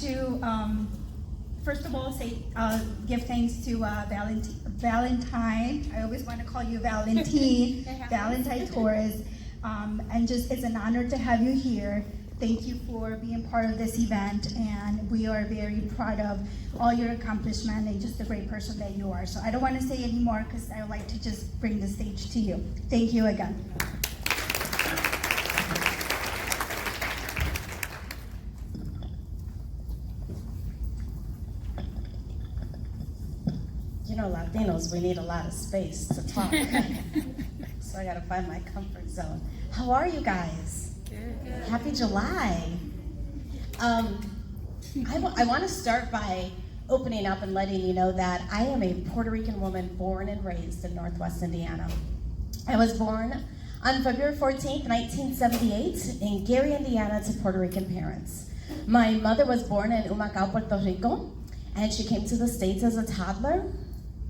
to, first of all, give thanks to Valentine. I always want to call you Valentine, Valentine Torres. And just, it's an honor to have you here. Thank you for being part of this event, and we are very proud of all your accomplishment and just the great person that you are. So I don't want to say any more because I would like to just bring the stage to you. Thank you again. You know, Latinos, we need a lot of space to talk. So I gotta find my comfort zone. How are you guys? Good. Happy July. I want to start by opening up and letting you know that I am a Puerto Rican woman born and raised in Northwest Indiana. I was born on February 14th, 1978 in Gary, Indiana to Puerto Rican parents. My mother was born in Humacao, Puerto Rico, and she came to the States as a toddler.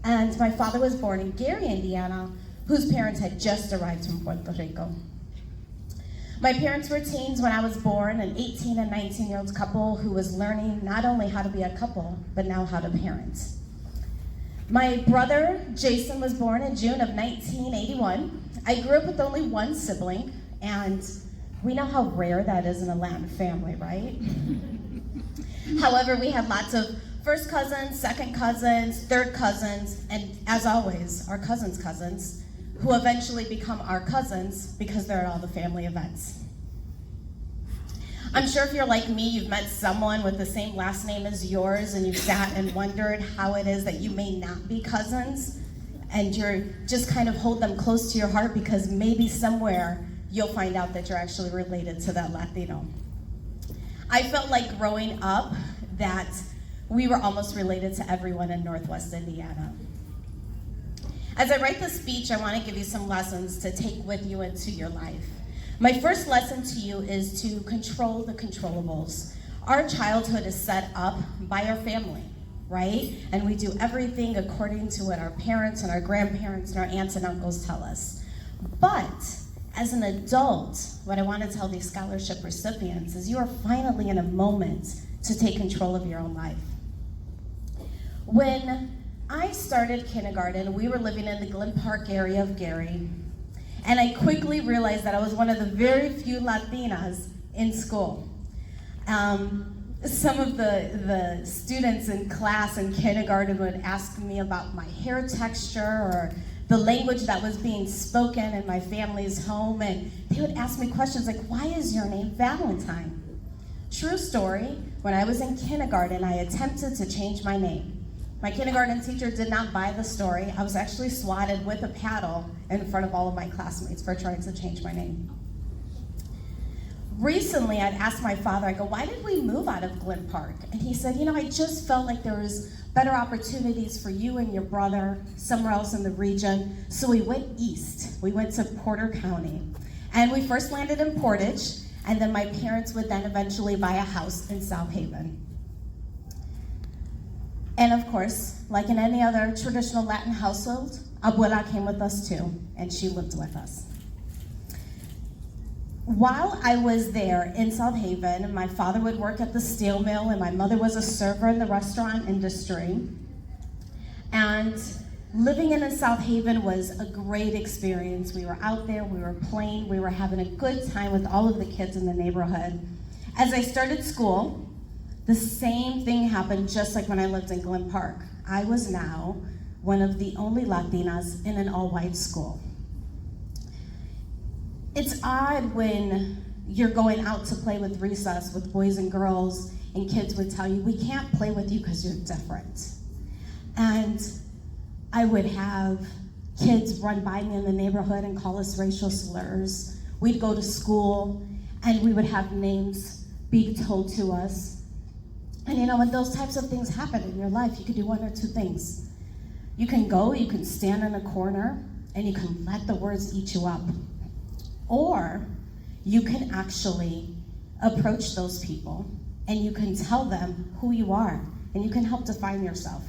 And my father was born in Gary, Indiana, whose parents had just arrived from Puerto Rico. My parents were teens when I was born, an 18 and 19-year-old couple who was learning not only how to be a couple, but now how to parent. My brother, Jason, was born in June of 1981. I grew up with only one sibling, and we know how rare that is in a Latin family, right? However, we had lots of first cousins, second cousins, third cousins, and as always, our cousins' cousins, who eventually become our cousins because they're at all the family events. I'm sure if you're like me, you've met someone with the same last name as yours and you've sat and wondered how it is that you may not be cousins, and you're just kind of hold them close to your heart because maybe somewhere you'll find out that you're actually related to that Latino. I felt like growing up that we were almost related to everyone in Northwest Indiana. As I write this speech, I want to give you some lessons to take with you into your life. My first lesson to you is to control the controllables. Our childhood is set up by our family, right? And we do everything according to what our parents and our grandparents and our aunts and uncles tell us. But as an adult, what I want to tell these scholarship recipients is you are finally in a moment to take control of your own life. When I started kindergarten, we were living in the Glen Park area of Gary, and I quickly realized that I was one of the very few Latinas in school. Some of the students in class in kindergarten would ask me about my hair texture or the language that was being spoken in my family's home, and they would ask me questions like, why is your name Valentine? True story, when I was in kindergarten, I attempted to change my name. My kindergarten teacher did not buy the story. I was actually swatted with a paddle in front of all of my classmates for trying to change my name. Recently, I'd asked my father, I go, why did we move out of Glen Park? And he said, you know, I just felt like there was better opportunities for you and your brother somewhere else in the region. So we went east. We went to Porter County. And we first landed in Portage, and then my parents would then eventually buy a house in South Haven. And of course, like in any other traditional Latin household, Abuela came with us too, and she lived with us. While I was there in South Haven, my father would work at the steel mill, and my mother was a server in the restaurant industry. And living in South Haven was a great experience. We were out there, we were playing, we were having a good time with all of the kids in the neighborhood. As I started school, the same thing happened just like when I lived in Glen Park. I was now one of the only Latinas in an all-white school. It's odd when you're going out to play with recess with boys and girls, and kids would tell you, we can't play with you because you're different. And I would have kids run by me in the neighborhood and call us racial slurs. We'd go to school, and we would have names be told to us. And you know, when those types of things happen in your life, you can do one or two things. You can go, you can stand in a corner, and you can let the words eat you up. Or you can actually approach those people, and you can tell them who you are, and you can help define yourself.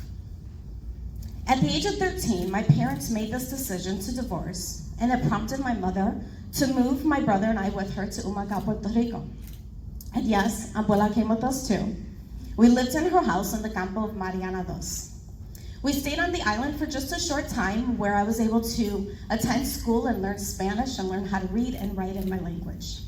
At the age of 13, my parents made this decision to divorce, and it prompted my mother to move my brother and I with her to Humacao, Puerto Rico. And yes, Abuela came with us too. We lived in her house in the Campo of Mariana Dos. We stayed on the island for just a short time where I was able to attend school and learn Spanish and learn how to read and write in my language.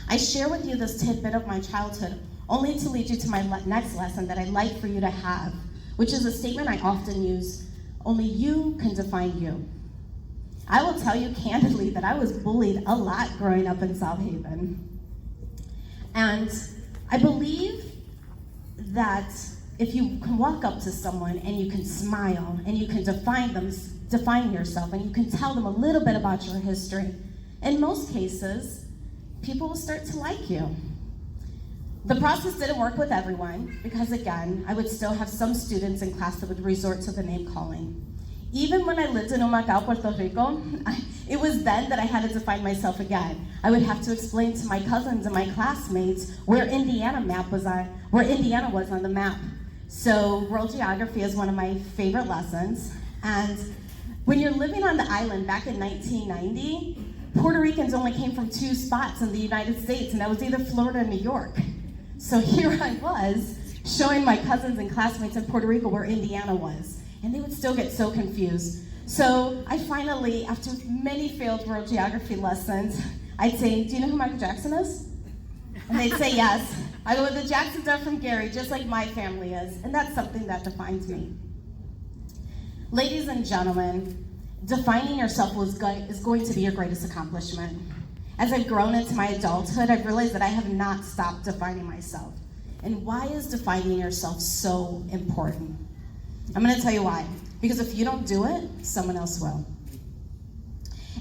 I share with you this tidbit of my childhood only to lead you to my next lesson that I'd like for you to have, which is a statement I often use: only you can define you. I will tell you candidly that I was bullied a lot growing up in South Haven. And I believe that if you can walk up to someone and you can smile and you can define yourself and you can tell them a little bit about your history, in most cases, people will start to like you. The process didn't work with everyone because, again, I would still have some students in class that would resort to the name calling. Even when I lived in Humacao, Puerto Rico, it was then that I had to define myself again. I would have to explain to my cousins and my classmates where Indiana was on the map. So world geography is one of my favorite lessons. And when you're living on the island back in 1990, Puerto Ricans only came from 2 spots in the United States, and that was either Florida or New York. So here I was, showing my cousins and classmates in Puerto Rico where Indiana was, and they would still get so confused. So I finally, after many failed world geography lessons, I'd say, "Do you know who Michael Jackson is?" And they'd say yes. I go, "The Jacksons are from Gary, just like my family is," and that's something that defines me. Ladies and gentlemen, defining yourself is going to be your greatest accomplishment. As I've grown into my adulthood, I've realized that I have not stopped defining myself. And why is defining yourself so important? I'm going to tell you why. Because if you don't do it, someone else will.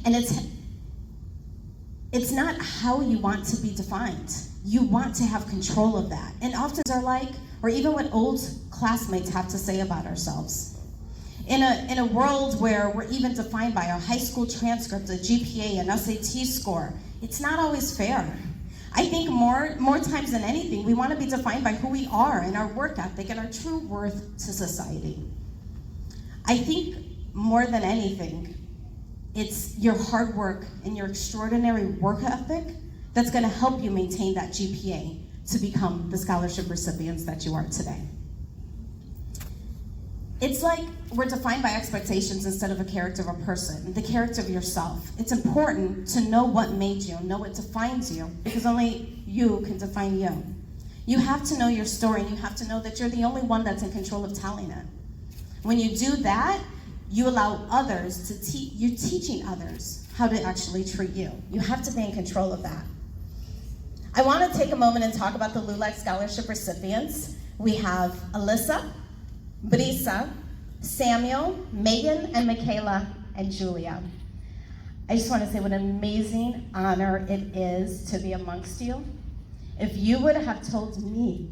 And it's not how you want to be defined. You want to have control of that. And often are like, or even what old classmates have to say about ourselves. In a world where we're even defined by our high school transcript, a GPA, an SAT score, it's not always fair. I think more times than anything, we want to be defined by who we are and our work ethic and our true worth to society. I think more than anything, it's your hard work and your extraordinary work ethic that's going to help you maintain that GPA to become the scholarship recipients that you are today. It's like we're defined by expectations instead of a character of a person, the character of yourself. It's important to know what made you, know what defines you, because only you can define you. You have to know your story, and you have to know that you're the only one that's in control of telling it. When you do that, you allow others to you're teaching others how to actually treat you. You have to be in control of that. I want to take a moment and talk about the LULAC scholarship recipients. We have Alyssa, Brisa, Samuel, Megan, and Michaela, and Julia. I just want to say what an amazing honor it is to be amongst you. If you would have told me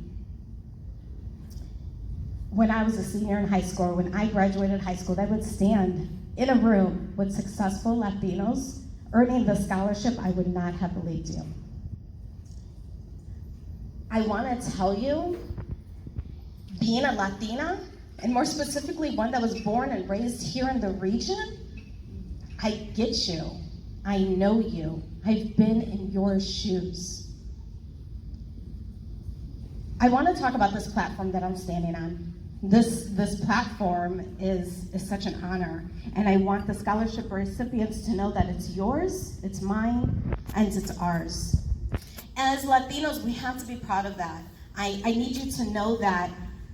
when I was a senior in high school, when I graduated high school, that I would stand in a room with successful Latinos earning the scholarship, I would not have believed you. I want to tell you, being a Latina, and more specifically one that was born and raised here in the region, I get you. I know you. I've been in your shoes. I want to talk about this platform that I'm standing on. This platform is such an honor, and I want the scholarship recipients to know that it's yours, it's mine, and it's ours. As Latinos, we have to be proud of that. I need you to know that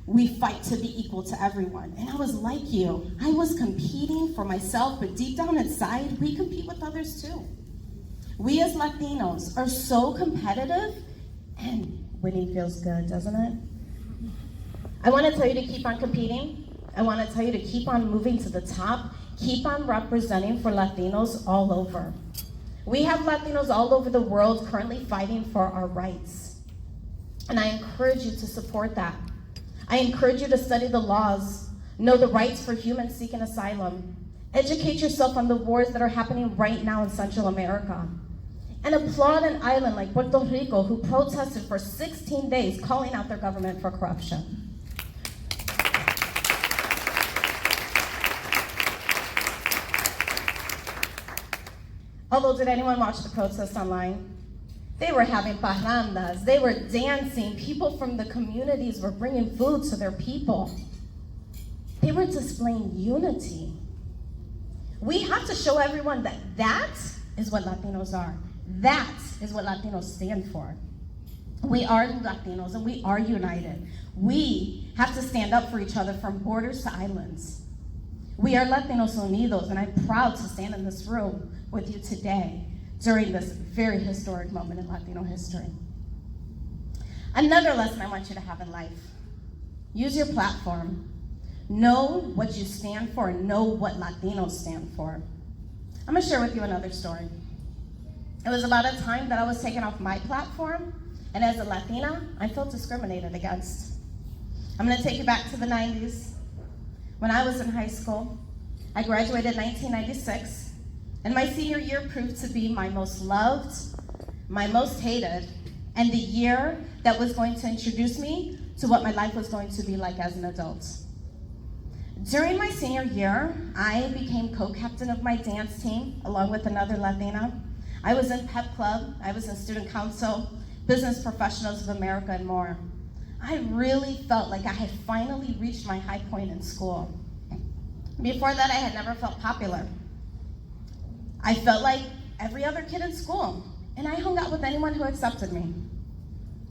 we fight to be equal to everyone. And I was like you. I was competing for myself, but deep down inside, we compete with others too. We as Latinos are so competitive, and winning feels good, doesn't it? I want to tell you to keep on competing. I want to tell you to keep on moving to the top. Keep on representing for Latinos all over. We have Latinos all over the world currently fighting for our rights. And I encourage you to support that. I encourage you to study the laws, know the rights for humans seeking asylum, educate yourself on the wars that are happening right now in Central America, and applaud an island like Puerto Rico who protested for 16 days calling out their government for corruption. Although, did anyone watch the protest online? They were having parrandas, they were dancing, people from the communities were bringing food to their people. They were displaying unity. We have to show everyone that that is what Latinos are. That is what Latinos stand for. We are Latinos and we are united. We have to stand up for each other from borders to islands. We are Latinos Unidos, and I'm proud to stand in this room with you today during this very historic moment in Latino history. Another lesson I want you to have in life: use your platform. Know what you stand for and know what Latinos stand for. I'm gonna share with you another story. It was about a time that I was taken off my platform, and as a Latina, I felt discriminated against. I'm gonna take you back to the 90s. When I was in high school, I graduated in 1996, and my senior year proved to be my most loved, my most hated, and the year that was going to introduce me to what my life was going to be like as an adult. During my senior year, I became co-captain of my dance team, along with another Latina. I was in Pep Club, I was in Student Council, Business Professionals of America, and more. I really felt like I had finally reached my high point in school. Before that, I had never felt popular. I felt like every other kid in school, and I hung out with anyone who accepted me.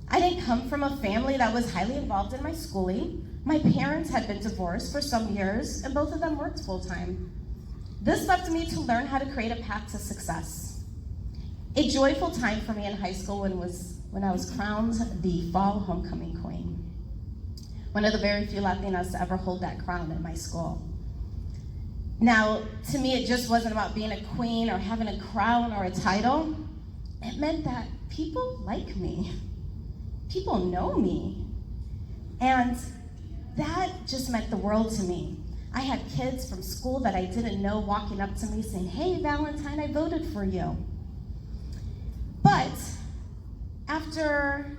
I didn't come from a family that was highly involved in my schooling. My parents had been divorced for some years, and both of them worked full-time. This left me to learn how to create a path to success. A joyful time for me in high school when I was crowned the fall homecoming queen. One of the very few Latinas to ever hold that crown in my school. Now, to me, it just wasn't about being a queen or having a crown or a title. It meant that people like me. People know me. And that just meant the world to me. I had kids from school that I didn't know walking up to me saying, "Hey, Valentine, I voted for you." But after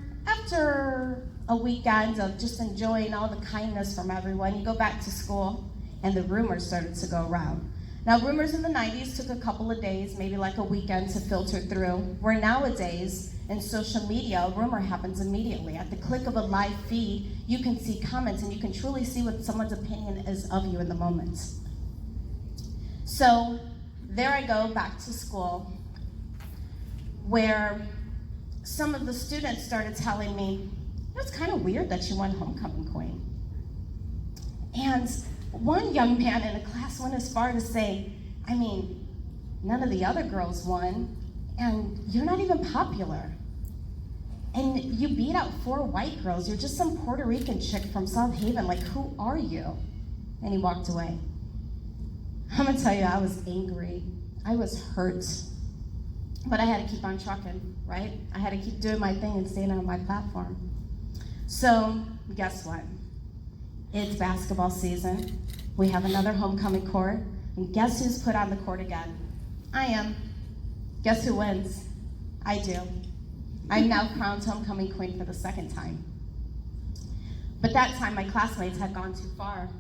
a weekend of just enjoying all the kindness from everyone, you go back to school and the rumors started to go around. Now, rumors in the 90s took a couple of days, maybe like a weekend to filter through, where nowadays in social media, a rumor happens immediately. At the click of a live feed, you can see comments and you can truly see what someone's opinion is of you in the moment. So there I go back to school, where some of the students started telling me, "It's kind of weird that you won homecoming queen." And one young man in a class went as far to say, "I mean, none of the other girls won, and you're not even popular. And you beat out 4 white girls. You're just some Puerto Rican chick from South Haven. Like, who are you?" And he walked away. I'm gonna tell you, I was angry. I was hurt. But I had to keep on trucking, right? I had to keep doing my thing and staying on my platform. So, guess what? It's basketball season. We have another homecoming court. And guess who's put on the court again? I am. Guess who wins? I do. I'm now crowned homecoming queen for the second time. But that time, my classmates had gone too far.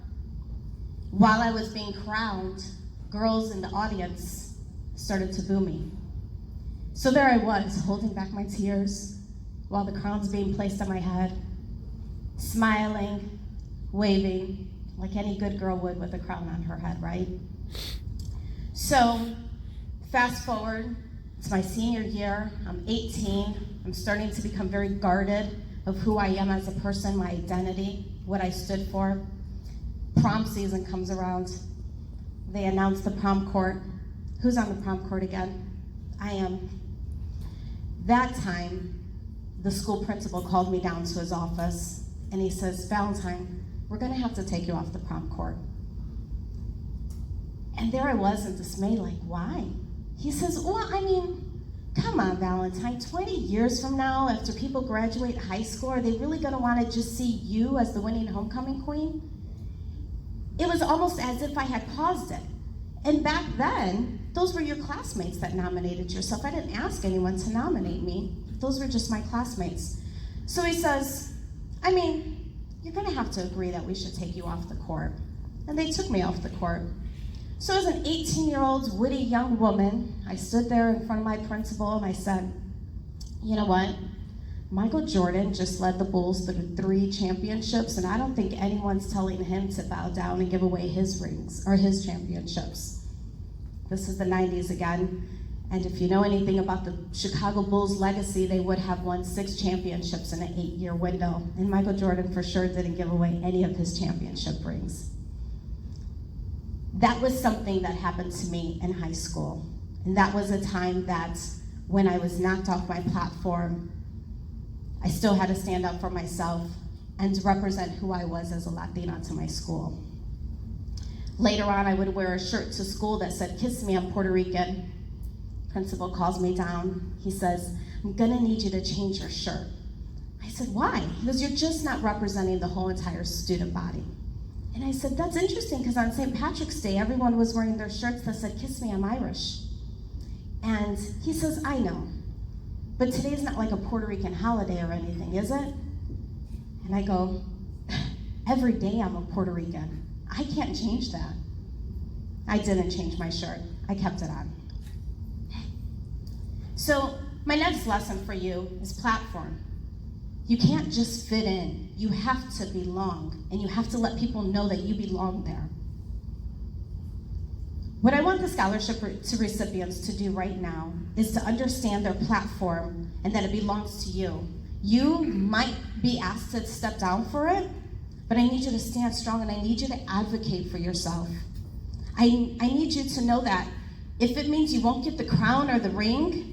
While I was being crowned, girls in the audience started to boo me. So there I was, holding back my tears while the crown's being placed on my head, smiling, waving, like any good girl would with a crown on her head, right? So, fast forward, it's my senior year, I'm 18, I'm starting to become very guarded of who I am as a person, my identity, what I stood for. Prom season comes around. They announce the prom court. Who's on the prom court again? I am. That time, the school principal called me down to his office and he says, "Valentine, we're gonna have to take you off the prom court." And there I was in dismay, like, why? He says, "Well, I mean, come on, Valentine, 20 years from now, after people graduate high school, are they really gonna wanna just see you as the winning homecoming queen?" It was almost as if I had paused it. And back then, those were your classmates that nominated yourself. I didn't ask anyone to nominate me. Those were just my classmates. So he says, "I mean, you're gonna have to agree that we should take you off the court." And they took me off the court. So as an 18-year-old witty young woman, I stood there in front of my principal and I said, You know what? Michael Jordan just led the Bulls through 3 championships, and I don't think anyone's telling him to bow down and give away his rings or his championships. This is the 90s again, and if you know anything about the Chicago Bulls legacy, they would have won 6 championships in an 8-year window, and Michael Jordan for sure didn't give away any of his championship rings. That was something that happened to me in high school, and that was a time that when I was knocked off my platform, I still had to stand up for myself and represent who I was as a Latina to my school. Later on, I would wear a shirt to school that said, "Kiss me, I'm Puerto Rican." Principal calls me down. He says, "I'm gonna need you to change your shirt." I said, "Why?" He goes, "You're just not representing the whole entire student body." And I said, "That's interesting, because on St. Patrick's Day, everyone was wearing their shirts that said, 'Kiss me, I'm Irish.'" And he says, "I know. But today's not like a Puerto Rican holiday or anything, is it?" And I go, "Every day I'm a Puerto Rican. I can't change that." I didn't change my shirt. I kept it on. So my next lesson for you is platform. You can't just fit in. You have to belong, and you have to let people know that you belong there. What I want the scholarship recipients to do right now is to understand their platform and that it belongs to you. You might be asked to step down for it, but I need you to stand strong, and I need you to advocate for yourself. I need you to know that if it means you won't get the crown or the ring,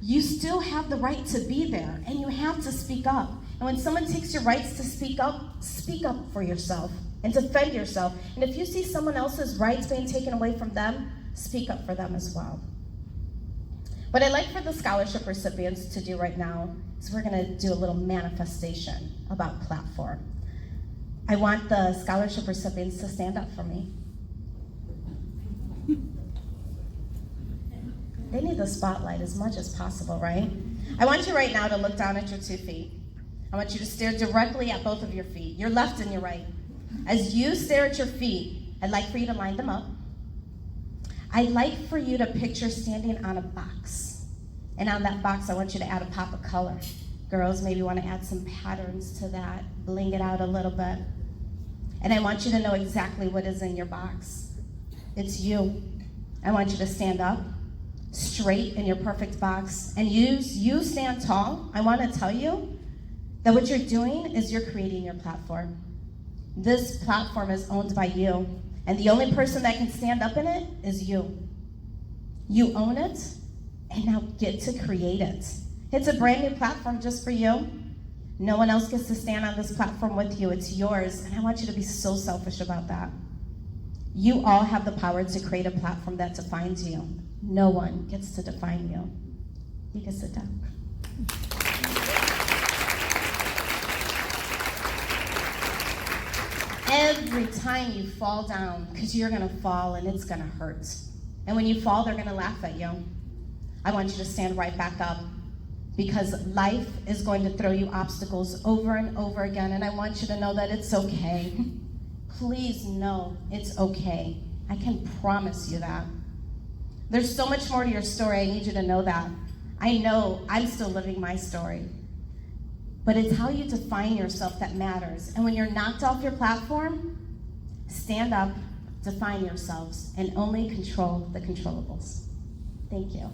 you still have the right to be there, and you have to speak up. And when someone takes your rights to speak up for yourself and defend yourself. And if you see someone else's rights being taken away from them, speak up for them as well. What I'd like for the scholarship recipients to do right now is we're gonna do a little manifestation about platform. I want the scholarship recipients to stand up for me. They need the spotlight as much as possible, right? I want you right now to look down at your 2 feet. I want you to stare directly at both of your feet, your left and your right. As you stare at your feet, I'd like for you to line them up. I'd like for you to picture standing on a box. And on that box, I want you to add a pop of color. Girls, maybe want to add some patterns to that, bling it out a little bit. And I want you to know exactly what is in your box. It's you. I want you to stand up, straight in your perfect box, and you stand tall. I want to tell you that what you're doing is you're creating your platform. This platform is owned by you, and the only person that can stand up in it is you. You own it, and now get to create it. It's a brand new platform just for you. No one else gets to stand on this platform with you. It's yours, and I want you to be so selfish about that. You all have the power to create a platform that defines you. No one gets to define you. You can sit down. Every time you fall down, because you're gonna fall and it's gonna hurt. And when you fall, they're gonna laugh at you. I want you to stand right back up, because life is going to throw you obstacles over and over again, and I want you to know that it's okay. Please know it's okay. I can promise you that. There's so much more to your story. I need you to know that. I know I'm still living my story. But it's how you define yourself that matters. And when you're knocked off your platform, stand up, define yourselves, and only control the controllables. Thank you.